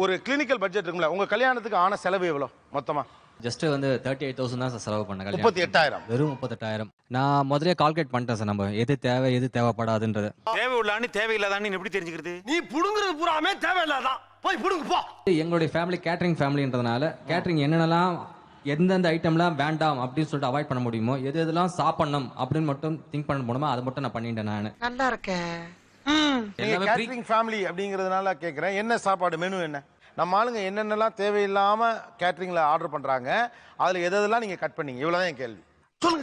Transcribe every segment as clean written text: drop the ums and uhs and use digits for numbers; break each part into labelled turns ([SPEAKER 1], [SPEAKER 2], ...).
[SPEAKER 1] ஒரு clinical budget இருக்கும்ல, உங்க கல்யாணத்துக்கு ஆன செலவு எவ்வளவு மொத்தமா?
[SPEAKER 2] ஜஸ்ட் வந்து 38,000 தான் சார் செலவு பண்ணேன்.
[SPEAKER 1] 38,000
[SPEAKER 2] வெறும் 38,000. நான் முதலே கால்குலேட் பண்ணிட்டேன் சார், நம்ம எது தேவை எது தேவைப்படாதுன்றது.
[SPEAKER 3] தேவை உள்ளான்னு தேவையில்லாதான்னு எப்படி தெரிஞ்சுக்கிறது?
[SPEAKER 4] நீ புடுங்குறது பூராமே தேவையில்லாதான். போய் புடுங்கு போ.
[SPEAKER 2] எங்களுடைய ஃபேமிலி கேட்டரிங் ஃபேமிலின்றதுனால கேட்டரிங் என்னென்னலாம் எந்தெந்த ஐட்டம்லாம் வேண்டாம் அப்படின்னு சொல்லிட்டு அவாய்ட் பண்ண முடியுமோ, எது எதெல்லாம் சாப்பிடணும் அப்படின்னு மட்டும் திங்க் பண்ண முடியுமோ அதை மட்டும் நான் பண்ணிட்டேன். நான்
[SPEAKER 4] நல்லா இருக்கே.
[SPEAKER 1] கேட்டரிங் ஃபேமிலி அப்படிங்கிறதுனால கேட்குறேன், என்ன சாப்பாடு மெனு என்ன? நம்ம ஆளுங்க என்னென்னலாம் தேவையில்லாம கேட்டரிங்ல ஆர்டர் பண்றாங்க, அதுல எதெல்லாம் நீங்க கட் பண்ணீங்க? இவ்வளவுதான் என் கேள்வி.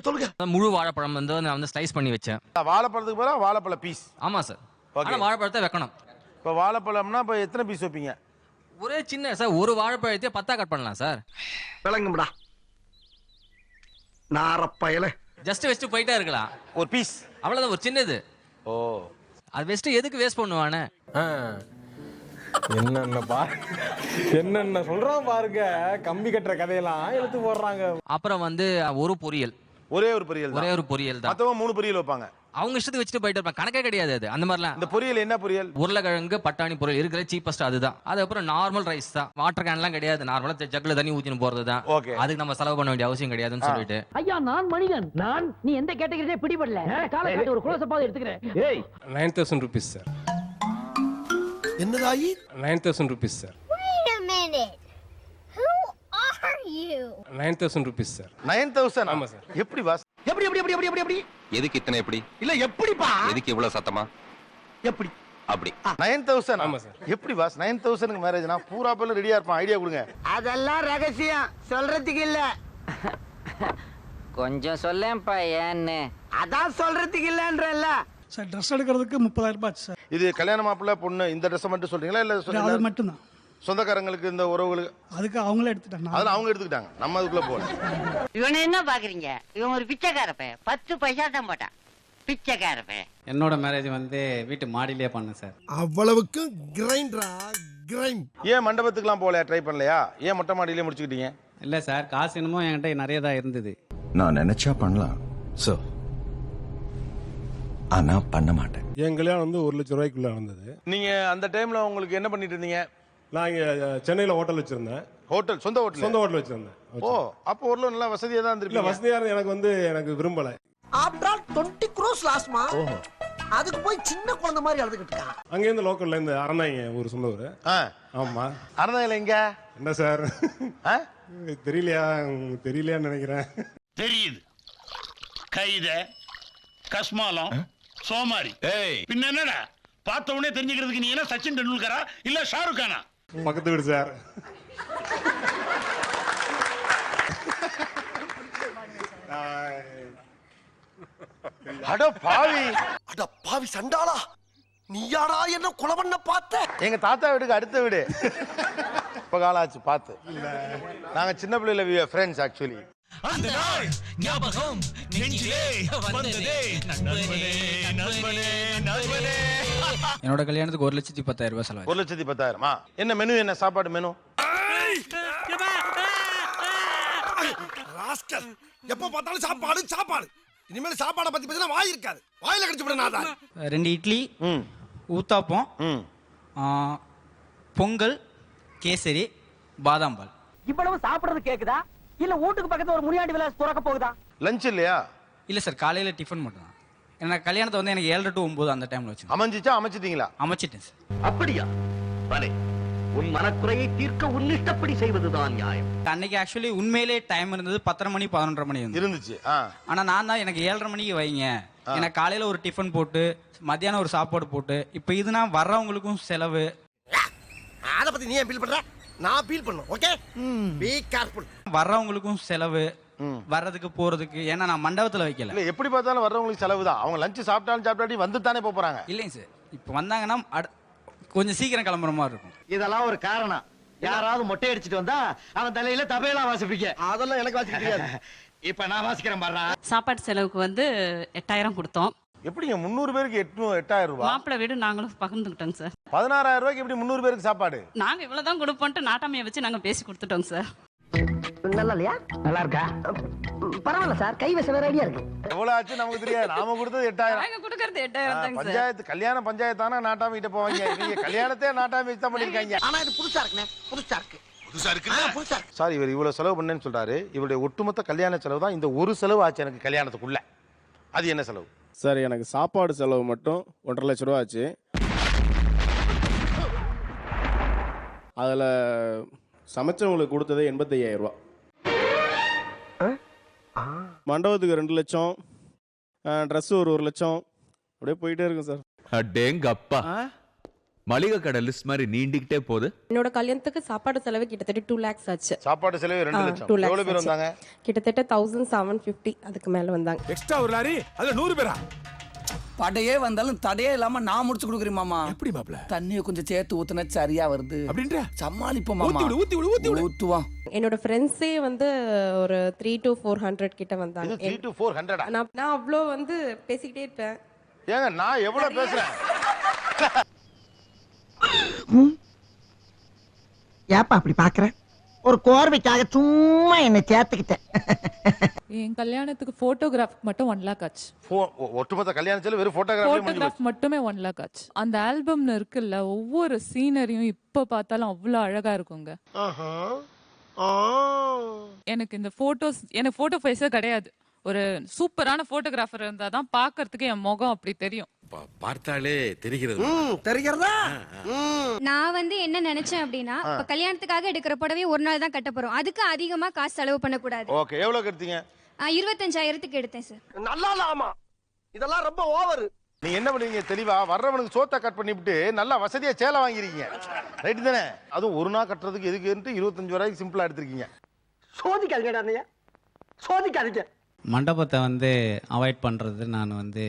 [SPEAKER 4] சொல்லுங்க.
[SPEAKER 2] முழு வாழைப்பழம் வந்து நான் வந்து ஸ்லைஸ் பண்ணி வச்சேன்.
[SPEAKER 1] வாழைப்பழத்துக்கு பதிலா வாழைப்பழ பீஸ்.
[SPEAKER 2] ஆமா சார். ஆனா வாழைப்பழத்தை வைக்கணும்.
[SPEAKER 1] இப்போ வாழைப்பழம்னா இப்போ எத்தனை பீஸ் வைப்பீங்க?
[SPEAKER 2] ஒரே சின்ன சார், ஒரு வாழைப்பழத்தையே 10 கட் பண்ணலாம் சார்.
[SPEAKER 4] விளங்கும்டா நாரப்பயல.
[SPEAKER 2] ஜஸ்ட் வெஸ்ட் போயிட்டே இருக்கலாம்.
[SPEAKER 1] ஒரு பீஸ்
[SPEAKER 2] அவ்வளவுதான், ஒரு சின்னது.
[SPEAKER 1] ஓ,
[SPEAKER 2] அது வெஸ்ட் எதுக்கு வேஸ்ட் பண்ணுவானே?
[SPEAKER 5] என்னென்ன சொல்றான் பாருங்க, கம்பி கட்டுற கதையெல்லாம் எடுத்து போடுறாங்க.
[SPEAKER 2] அப்புறம் வந்து ஒரு பொரியல்,
[SPEAKER 1] ஒரே ஒரு பொரியல்
[SPEAKER 2] தான்.
[SPEAKER 1] மொத்தமா 3 பொரியல் வைப்பாங்க.
[SPEAKER 2] அவங்க இஷ்டத்துக்கு வச்சுட்டு போயிட்டு இருப்பாங்க, கணக்கே கிடையாது அது. அந்த மாதிரிலாம்.
[SPEAKER 1] இந்த பொரியல் என்ன பொரியல்?
[SPEAKER 2] உருளைக்கிழங்கு பட்டாணி பொரியல் இருக்கிற சீப்பஸ்ட் அதுதான். அதுக்கப்புறம் நார்மல் ரைஸ் தான், வாட்டர் கேன்லாம் கிடையாது, நார்மலா ஜக்ல தண்ணி ஊத்தின்னு போறது தான். அதுக்கு நம்ம செலவு பண்ண வேண்டிய அவசியம் கிடையாதுன்னு சொல்லிட்டு.
[SPEAKER 6] ஐயா நான் மனிதன், நான் நீ எந்த கேட்டகரியிலே பிடிபடல. காலை காட்டி ஒரு க்ளோஸ் அப் எடுத்துக்கிறேன். ஏய்
[SPEAKER 5] 9,000 rupees சார்.
[SPEAKER 4] என்னதாயி?
[SPEAKER 5] 9,000 rupees sir.
[SPEAKER 7] Wait a minute. Who are you?
[SPEAKER 5] 9,000 rupees sir.
[SPEAKER 1] 9,000?
[SPEAKER 5] ஆமா சார்.
[SPEAKER 1] எப்படி பாஸ்?
[SPEAKER 4] எப்படி
[SPEAKER 3] எதுக்கு இத்தனை எப்படி?
[SPEAKER 4] இல்ல எப்படிப்பா?
[SPEAKER 3] எதுக்கு இவ்வளவு சத்தமா?
[SPEAKER 4] எப்படி
[SPEAKER 3] அப்படி
[SPEAKER 1] 9,000?
[SPEAKER 5] ஆமா சார்.
[SPEAKER 1] எப்படி பாஸ் 9,000க்கு மேரேஜ்னா பூரா பேர்ல ரெடியா இருப்பான், ஐடியா கொடுங்க.
[SPEAKER 6] அதெல்லாம் ரகசியம் சொல்றதுக்கு இல்ல.
[SPEAKER 8] கொஞ்சம் சொல்லேன்ப்பா ஏன்னு.
[SPEAKER 6] அதான் சொல்றதுக்கு இல்லன்றல்ல.
[SPEAKER 9] சார் ட்ரெஸ் எடுக்கிறதுக்கு 30,000 ரூபாய் ஆச்சு சார்.
[SPEAKER 1] இது கல்யாண மாப்பிள்ளை பொண்ணு இந்த ட்ரெஸ் மட்டும் சொல்றீங்களா இல்ல
[SPEAKER 9] அது மட்டும்தான்
[SPEAKER 1] சொந்தக்காரங்களுக்கு இந்த உறவுகளுக்கு?
[SPEAKER 9] அதுக்கு அவங்களே எடுத்துட்டாங்க.
[SPEAKER 1] அதெல்லாம் அவங்க எடுத்துக்கிட்டாங்க, நம்ம அதுக்குள்ள போல.
[SPEAKER 8] இவனை என்ன பாக்குறீங்க? இவன் ஒரு பிச்சைக்காரப்ப, 10 பைசா தான் போட்டான். பிச்சைக்காரப்ப.
[SPEAKER 2] என்னோட மேரேஜ் வந்து வீட்டு மாடியிலேயே பண்ணேன் சார்.
[SPEAKER 4] அவ்வளவுக்கு கிரைண்டரா கிரைண்ட்.
[SPEAKER 1] ஏன் மண்டபத்துக்குலாம் போகலையா, ட்ரை பண்ணலையா? ஏன் மொட்டை மாடியிலே முடிச்சுக்கிட்டீங்க?
[SPEAKER 2] இல்ல சார், காசு என்னமோ என்கிட்ட நிறைய தான் இருந்தது.
[SPEAKER 10] நான் நினைச்சா பண்ணலாம் சோ, ஆனா பண்ண மாட்டேன்.
[SPEAKER 5] என் கல்யாணம் வந்து 1 லட்சம் ரூபாய்க்குள்ள நடந்தது.
[SPEAKER 1] நீங்க அந்த டைம்ல உங்களுக்கு என்ன பண்ணிட்டு இருந்தீங்க?
[SPEAKER 5] நான் இங்க சென்னையில ஹோட்டல் வச்சிருந்தேன்.
[SPEAKER 1] ஹோட்டல், சொந்த ஹோட்டல் வச்சிருந்தேன். ஓ, அப்போ ஊர்ல நல்லா வசதியா தான் இருந்திருப்பீங்க.
[SPEAKER 5] இல்ல வசதியா எனக்கு விரும்பல.
[SPEAKER 4] After all 20 crores லாஸ்ட்மா. அதுக்கு போய் சின்ன குழந்தை மாதிரி அழுதுகிட்டு இருக்கா.
[SPEAKER 5] அங்க இருந்து லோக்கல்ல இருந்து அரந்தாங்க ஒரு சொந்த ஊரு. ஆமா.
[SPEAKER 1] அரந்தாயில எங்க?
[SPEAKER 5] என்ன சார் தெரியலையான்னு நினைக்கிறேன்.
[SPEAKER 3] தெரியுது. கைத கஸ்மாலம் சோமாரி. பின்ன என்னடா பார்த்த உடனே தெரிஞ்சுக்கிறதுக்கு நீ என்ன சச்சின் டெண்டுல்கரா இல்ல ஷாருக் கானா?
[SPEAKER 5] பக்கத்து வீடு சார்.
[SPEAKER 1] அட
[SPEAKER 4] பாவி சண்டாளா, நீயாடா என்ன கொலை பண்ண பார்த்த?
[SPEAKER 1] எங்க தாத்தா வீட்டுக்கு அடுத்த வீடு. இப்ப காலாச்சு பார்த்து. நாங்க சின்ன பிள்ளைல ஃப்ரெண்ட்ஸ் ஆக்சுவலி.
[SPEAKER 3] அந்த நாள் ஞாபகம் நெஞ்சிலே வந்ததே நண்பனே நண்பனே நண்பனே.
[SPEAKER 2] என்னோட கல்யாணத்துக்கு 1,10,000 ரூபாய் செலவு.
[SPEAKER 1] 1,10,000? என்ன மெனு, என்ன சாப்பாடு மெனு?
[SPEAKER 4] ராஸ்கல், எப்ப பார்த்தாலும் சாப்பாடு. இனிமேல் சாப்பாடை பத்தி பேசினா வாய் இருக்காது, வாயில கடிச்சு விட. நான்
[SPEAKER 2] 2 இட்லி, ஊத்தாப்பம், பொங்கல், கேசரி, பாதாம் பால்.
[SPEAKER 6] இவ்வளவு சாப்பிடுறது கேக்குதா இல்ல வீட்டுக்கு பக்கத்துல ஒரு முனியாண்டி விலாஸ் துறக்க போகுதா?
[SPEAKER 1] லஞ்ச் இல்லையா?
[SPEAKER 2] இல்ல சார், காலையில டிஃபன் மட்டும் தான். எனக்கு கல்யாணத்தை வந்து எனக்கு 7 to 9 அந்த டைம்ல வச்சு
[SPEAKER 1] அமைச்சிட்டீங்களா?
[SPEAKER 2] அமைச்சிட்டேன் சார்.
[SPEAKER 4] அப்படியா? பலே, உன் மனக்குறையை தீர்க்க உன்னிஷ்டப்படி செய்வதுதான் நியாயம்.
[SPEAKER 2] அன்னைக்கு ஆக்சுவலி உண்மையிலே டைம் இருந்தது 10:30 மணி 11:30 மணி
[SPEAKER 1] இருந்துச்சு.
[SPEAKER 2] ஆனா நான் தான் எனக்கு 7:30 மணிக்கு வைங்க, எனக்கு காலையில ஒரு டிஃபன் போட்டு மத்தியானம் ஒரு சாப்பாடு போட்டு, இப்ப இதுனா வர்றவங்களுக்கும் செலவு.
[SPEAKER 4] அத பத்தி நீ ஏன் ஃபீல் பண்ற? நான் ஃபீல் பண்ணனும். ஓகே, பீ கேர்ஃபுல்.
[SPEAKER 2] வர்றவங்களுக்கும் செலவு, வர்றதுக்கு போறதுக்கு. ஏன்னா நான் மண்டபத்துல வைக்கல.
[SPEAKER 1] இல்ல எப்படி பார்த்தாலும் வர்றவங்களுக்கு செலவு தான். அவங்க லஞ்ச் சாப்பிட்டாட்டி வந்து தானே போறாங்க.
[SPEAKER 2] இல்லைங்க சார், இப்ப வந்தாங்கன்னா கொஞ்சம் சீக்கிரம் கிளம்புற மாதிரி இருக்கும்.
[SPEAKER 6] இதெல்லாம் ஒரு காரணம். யாராவது மொட்டை அடிச்சிட்டு வந்தா அவன் தலையில தபேலா வாசிப்பீங்க.
[SPEAKER 4] அதெல்லாம் எனக்கு வாசிக்க தெரியாது.
[SPEAKER 6] இப்ப நான் வாசிக்கிறேன் பாரு.
[SPEAKER 8] சாப்பாடு செலவுக்கு வந்து 8,000 கொடுத்தோம்.
[SPEAKER 1] எப்படிங்க 300 பேருக்கு 8,000 ரூபாய்?
[SPEAKER 8] மாப்பிள்ளை வீடு நாங்களும் பகிர்ந்துக்கிட்டோங்க சார்.
[SPEAKER 1] 16,000 ரூபாய்க்கு எப்படி 300 பேருக்கு சாப்பாடு?
[SPEAKER 8] நாங்க இவ்வளவுதான் கொடுப்போம்ட்டு நாட்டாமையை வச்சு நாங்க பேசி கொடுத்துட்டோங்க சார்.
[SPEAKER 6] நல்லா இல்லையா? நல்லா இருக்கா? பரவாயில்ல சார், கை வச வேற ஐடியா இருக்கு.
[SPEAKER 1] எவ்வளவு ஆச்சு நமக்கு தெரியாது. நாம கொடுத்தது 8000.
[SPEAKER 11] கொடுக்கறது 8000
[SPEAKER 1] பஞ்சாயத்து கல்யாணம் பஞ்சாயத்தானா நாட்டாம கிட்ட போவாங்க. நீங்க கல்யாணத்தையே நாட்டாம வச்சு தான் பண்ணிருக்காங்க.
[SPEAKER 6] ஆனா இது புதுசா இருக்குண்ணே, புதுசா இருக்கு. புதுசா இருக்கு.
[SPEAKER 1] சார் இவர் இவ்வளவு செலவு பண்ணேன்னு சொல்றாரு. இவருடைய ஒட்டுமொத்த கல்யாண செலவு தான் இந்த ஒரு செலவு ஆச்சு எனக்கு கல்யாணத்துக்குள்ள. அது என்ன செலவு?
[SPEAKER 5] சார் எனக்கு சாப்பாடு செலவு மட்டும் 1.5 லட்ச ரூபா ஆச்சு. அதில் சமைச்சவங்களுக்கு கொடுத்தது 85,000 ரூபா. மண்டபத்துக்கு 2 லட்சம், ட்ரெஸ் ஒரு 1 லட்சம், அப்படியே போயிட்டே இருக்கும் சார்.
[SPEAKER 10] அடேங்கப்பா, மளிகை கடை லிஸ்ட் மாதிரி நீண்டிக்கிட்டே போகுது.
[SPEAKER 11] என்னோட கல்யாணத்துக்கு சாப்பாடு செலவு கிட்டத்தட்ட 2 lakhs ஆச்சு.
[SPEAKER 1] சாப்பாடு செலவு 2 லட்சம்.
[SPEAKER 11] 2 lakhs
[SPEAKER 1] எவ்வளவு பேர்
[SPEAKER 11] ஆச்சு.
[SPEAKER 1] வந்தாங்க?
[SPEAKER 11] கிட்டத்தட்ட 1750 அதுக்கு மேல வந்தாங்க.
[SPEAKER 4] எக்ஸ்ட்ரா ஒரு லாரி அதுல 100 பேரா?
[SPEAKER 6] படையே வந்தாலும் தடையே இல்லாம நான் முடிச்சு கொடுக்குறேன் மாமா.
[SPEAKER 4] எப்படி மாப்ள?
[SPEAKER 6] தண்ணியை கொஞ்சம் சேர்த்து ஊத்துனா சரியா வருது
[SPEAKER 4] அப்படின்ற
[SPEAKER 6] சமாளிப்போம் மாமா.
[SPEAKER 4] ஊத்தி விடு.
[SPEAKER 6] ஊத்துவான்.
[SPEAKER 11] என்னோட ஃப்ரெண்ட்ஸே வந்து ஒரு 300 to 400 கிட்ட வந்தாங்க.
[SPEAKER 1] 3 to 400.
[SPEAKER 11] நான் அவ்வளோ வந்து பேசிக்கிட்டே இருப்பேன்.
[SPEAKER 1] ஏங்க நான் எவ்வளவு பேசுறேன்?
[SPEAKER 6] ஏப்பா அப்படி பாக்குற? ஒரு கோர்வைக்காக சும்மா என்ன சேர்த்துக்கிட்டேன்.
[SPEAKER 11] என் கல்யாணத்துக்கு போட்டோகிராஃப் மட்டும் 1 lakh ஆச்சு.
[SPEAKER 1] ஒட்டுமொத்த கல்யாண செலவு வெறும் போட்டோகிராஃபி
[SPEAKER 11] மட்டுமே 1 lakh ஆச்சு. அந்த ஆல்பம்ல இருக்குல்ல ஒவ்வொரு சீனரியும் இப்ப பார்த்தாலும் அவ்வளவு அழகா இருக்குங்க. எனக்கு இந்த போட்டோஸ், எனக்கு போட்டோ ஃபேஸே கிடையாது. ஒரு சூப்பரான போட்டோகிராஃபர் இருந்தா தான் பாக்குறதுக்கு என் முகம் அப்படி தெரியும்.
[SPEAKER 4] பார்த்தாலே தெரிகிறது.
[SPEAKER 6] தெரிகிறதா?
[SPEAKER 7] நான் வந்து என்ன நினைச்சேன் அப்படின்னா, இப்ப கல்யாணத்துக்காக எடுக்கிற புடவை ஒரு நாள் தான் கட்ட போறோம். அதுக்கு அதிகமா காசு செலவு பண்ணக்கூடாது.
[SPEAKER 1] ஓகே, எவ்வளவு எடுத்தீங்க?
[SPEAKER 7] 25,000க்கு எடுத்தேன் சார்.
[SPEAKER 6] நல்லா ஆமா, இதெல்லாம் ரொம்ப ஓவர்.
[SPEAKER 1] நீங்க என்ன பண்ணுவீங்க தெளிவா? வர்றவனுக்கு சோத்தை கட் பண்ணிவிட்டு நல்லா வசதியா சேலை வாங்கிருக்கீங்க. ரைட் தானே? அதுவும் ஒரு நாள் கட்டுறதுக்கு எதுக்குன்ட்டு 25 ரூபாய்க்கு சிம்பிளா எடுத்திருக்கீங்க.
[SPEAKER 6] சோதிக்காதீங்கடா அண்ணையா, சோதிக்காதீங்க.
[SPEAKER 2] மண்டபத்தை வந்து அவாய்ட் பண்ணுறது நான் வந்து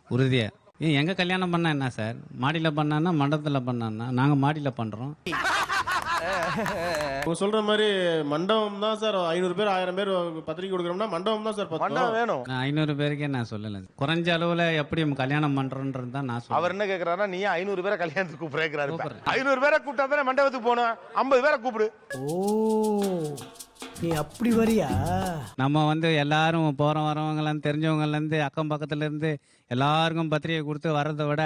[SPEAKER 2] உறுதியாக. எங்கே கல்யாணம் பண்ணால் என்ன சார்? மாடியில் பண்ணான்னா மண்டபத்தில் பண்ணான்னா நாங்கள் மாடியில் பண்ணுறோம்.
[SPEAKER 5] அவங்க சொல்ற மாதிரி மண்டபம் தான் சார். 500 பேர் 1000 பேர் பத்திரிக்கை கொடுக்குறோம்னா மண்டபம் தான் சார்.
[SPEAKER 1] மண்டபம் வேணும்.
[SPEAKER 2] நான் 500 பேருக்கே நான் சொல்லலை. குறைஞ்ச அளவில் எப்படி கல்யாணம் பண்ணுறோன்றது தான் நான் சொல்றேன்.
[SPEAKER 1] அவர் என்ன கேட்கறாருன்னா, நீ 500 பேரை கல்யாணத்துக்கு கூப்பிடுறாரு. 500 பேரை கூப்பிட்டா தானே மண்டபத்துக்கு போகணும். 50 பேரை கூப்பிடு.
[SPEAKER 6] ஓ, நீ அப்படி வரியா?
[SPEAKER 2] நம்ம வந்து எல்லாரும் போகிற வரவங்கலாம் தெரிஞ்சவங்கலேருந்து அக்கம் பக்கத்துலேருந்து எல்லாருக்கும் பத்திரிகை கொடுத்து வர்றதை விட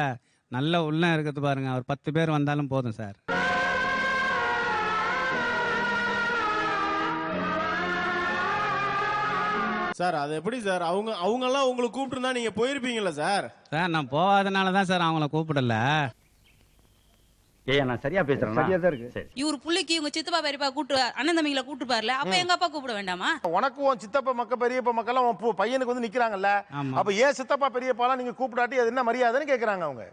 [SPEAKER 2] நல்ல உள்ளம் இருக்கிறது பாருங்க. அவர் 10 பேர் வந்தாலும் போதும் சார்.
[SPEAKER 5] சார் அது எப்படி சார்? அவங்கெல்லாம் உங்களை கூப்பிட்டுருந்தா நீங்க போயிருப்பீங்கல்ல சார்?
[SPEAKER 2] சார் நான் போகாதனால தான் சார் அவங்கள கூப்பிடல.
[SPEAKER 6] ஏய் நான் சரியா பேசுறேன். சரியா தான் இருக்கு.
[SPEAKER 11] இவர் புள்ளைக்கு இவங்க சித்தப்பா பெரியப்பா கூட்டு அண்ணன் தம்பிகளை கூட்டு பாருல, அப்ப எங்க அப்பா கூப்பிட வேண்டாமா?
[SPEAKER 1] உனக்கு உன் சித்தப்பா மக்க பெரியப்பா மக்கள் உன் பையனுக்கு வந்து நிக்கிறாங்கல்ல. அப்ப ஏன் சித்தப்பா பெரியப்பாலாம் நீங்க கூப்பிடாட்டி அது என்ன மரியாதைன்னு கேக்குறாங்க அவங்க.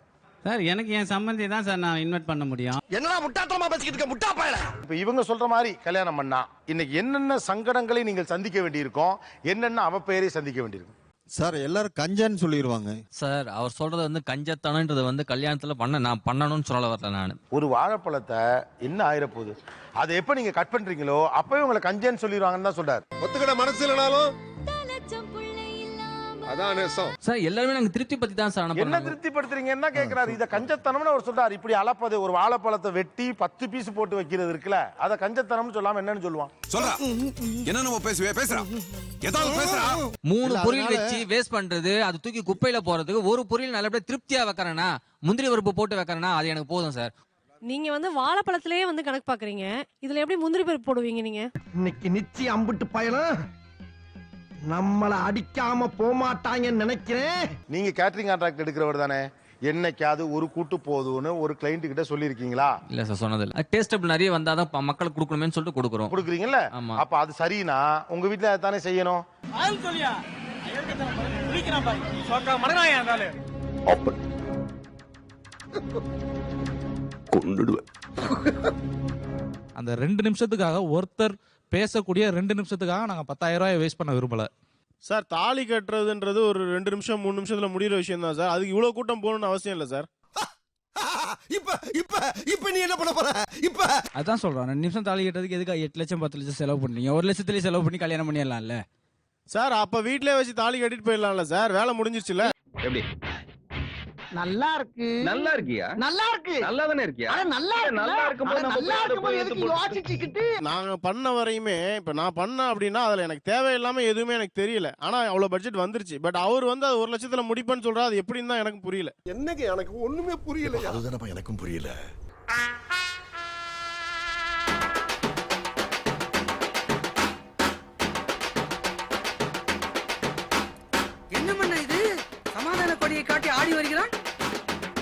[SPEAKER 2] சார் எனக்கு என் சம்பந்தி தான் சார் நான் இன்வைட் பண்ண முடியும்.
[SPEAKER 6] என்னடா முட்டாத்தனமா பேசிக்கிட்டு இருக்க முட்டா பயல.
[SPEAKER 1] இப்ப இவங்க சொல்ற மாதிரி கல்யாணம் பண்ணா இன்னைக்கு என்னென்ன சங்கடங்களை நீங்கள் சந்திக்க வேண்டியிருக்கும், என்னென்ன அவப்பெயரை சந்திக்க வேண்டியிருக்கும்?
[SPEAKER 10] சார் எல்லாரும் கஞ்சன்னு சொல்லிடுவாங்க.
[SPEAKER 2] சார் அவர் சொல்றது வந்து கஞ்சத்தனன்றது வந்து கல்யாணத்துல நான் பண்ணணும்னு சொல்ல வரல. நான்
[SPEAKER 1] ஒரு வாழைப்பழத்தை என்ன ஆயிரப்போகுது, அதை எப்ப நீங்க கட் பண்றீங்களோ அப்பவே உங்களை கஞ்சன்னு சொல்லிடுவாங்கன்னு தான் சொல்றாரு.
[SPEAKER 4] ஒத்துக்கிட மனசு இல்லனாலும் அதான் நேசம்.
[SPEAKER 2] சார் எல்லாருமே நாங்க திருப்தி பத்தி தான் சார்
[SPEAKER 1] என்ன திருப்திப்படுத்துறீங்கன்னா கேக்குறாரு. இத கஞ்சத்தனம்னு அவர் சொல்றாரு. இப்படி அளப்பது ஒரு வாழைப்பழத்தை வெட்டி 10 பீஸ் போட்டு வைக்கிறது இருக்குல்ல, அத கஞ்சத்தனம்னு சொல்லாம என்னன்னு சொல்லுவான்?
[SPEAKER 4] சொல்றா என்ன நம்ம பேசுறா ஏதாவது பேசுறா.
[SPEAKER 2] 3 பொரியல் வச்சு வேஸ்ட் பண்றது, அது தூக்கி குப்பையில போறதுக்கு ஒரு பொரியல் நல்லபடியா திருப்தியா வைக்கிறேன்னா, முந்திரி பருப்பு போட்டு வைக்கிறேன்னா அது எனக்கு போதும் சார்.
[SPEAKER 11] நீங்க வந்து வாழைப்பழத்திலேயே வந்து கணக்கு பாக்குறீங்க, இதுல எப்படி முந்திரி பருப்பு போடுவீங்க நீங்க?
[SPEAKER 6] இன்னைக்கு நிச்சயம் அம்பிட்டு பயலும் நம்மள அடிக்காம போமாட்டாங்கன்னு நினைக்கிறேன்.
[SPEAKER 1] நீங்க கேட்டரிங் கான்ட்ராக்ட் எடுக்கிறவர் தானே, என்னைக்காவது ஒரு கூட்டு போதும்னு ஒரு கிளைண்ட் கிட்ட சொல்லிருக்கீங்களா?
[SPEAKER 2] இல்ல சார், சொன்னது இல்ல. டேஸ்டபிள் நிறைய வந்தாதான் மக்களுக்கு கொடுக்கணும்னு சொல்லிட்டு கொடுக்குறோம்.
[SPEAKER 1] கொடுக்குறீங்கல்ல? அப்ப அது சரினா உங்க வீட்டுல தானே செய்யணும்.
[SPEAKER 5] அந்த 2 நிமிஷத்துக்காக ஒருத்தர் பேசக்கூடிய 2 நிமிஷத்துக்காக நாங்க 10,000 ரூபாய் வேஸ்ட் பண்ண விரும்பல சார். தாலி கட்டுறதுன்றது ஒரு 2 நிமிஷம் 3 நிமிஷத்துல முடிகிற விஷயம் தான் சார். அதுக்கு இவ்வளவு கூட்டம் போகணும்னு அவசியம் இல்லை சார்.
[SPEAKER 4] இப்ப நீ என்ன பண்ண போற? இப்ப
[SPEAKER 5] அதான் சொல்றேன், 2 நிமிஷம் தாலி கட்டுறதுக்கு எதுக்கு 8 லட்சம் 10 லட்சம் செலவு பண்ணீங்க? 1 லட்சத்துலயே செலவு பண்ணி கல்யாணம் பண்ணிடலாம்ல சார். அப்ப வீட்லயே வச்சு தாலி கட்டிட்டு போயிடலாம்ல சார், வேலை முடிஞ்சிருச்சுல.
[SPEAKER 10] எப்படி
[SPEAKER 6] நல்லா இருக்கு
[SPEAKER 10] நல்லா இருக்கியா
[SPEAKER 6] நல்லா இருக்கு
[SPEAKER 10] நல்லா தானே இருக்கியா
[SPEAKER 6] அட நல்லா இருக்கு
[SPEAKER 10] நல்லா இருக்கும்போது நம்ம
[SPEAKER 6] நல்லா
[SPEAKER 10] போய் அதை
[SPEAKER 6] இருக்கும்போது
[SPEAKER 10] போய்
[SPEAKER 6] எதுக்கு
[SPEAKER 10] எடுத்து
[SPEAKER 6] யோசிச்சுக்கிட்டு
[SPEAKER 5] நாங்க பண்ண வரையுமே இப்ப நான் பண்ண அப்படின்னா அதுல எனக்கு தேவையில்லாம எதுவுமே எனக்கு தெரியல. ஆனா அவ்வளவு பட்ஜெட் வந்துருச்சு. பட் அவர் வந்து அது 1 லட்சத்துல முடிப்பேன்னு சொல்றா, அது எப்படின்னு தான் எனக்கு புரியல.
[SPEAKER 4] என்னங்க எனக்கு ஒண்ணுமே புரியல.
[SPEAKER 12] அதுதானப்பா எனக்கும் புரியல.
[SPEAKER 6] என்ன பண்ண இது சமாதான கொடியை காட்டி ஆடி வருகிறான்.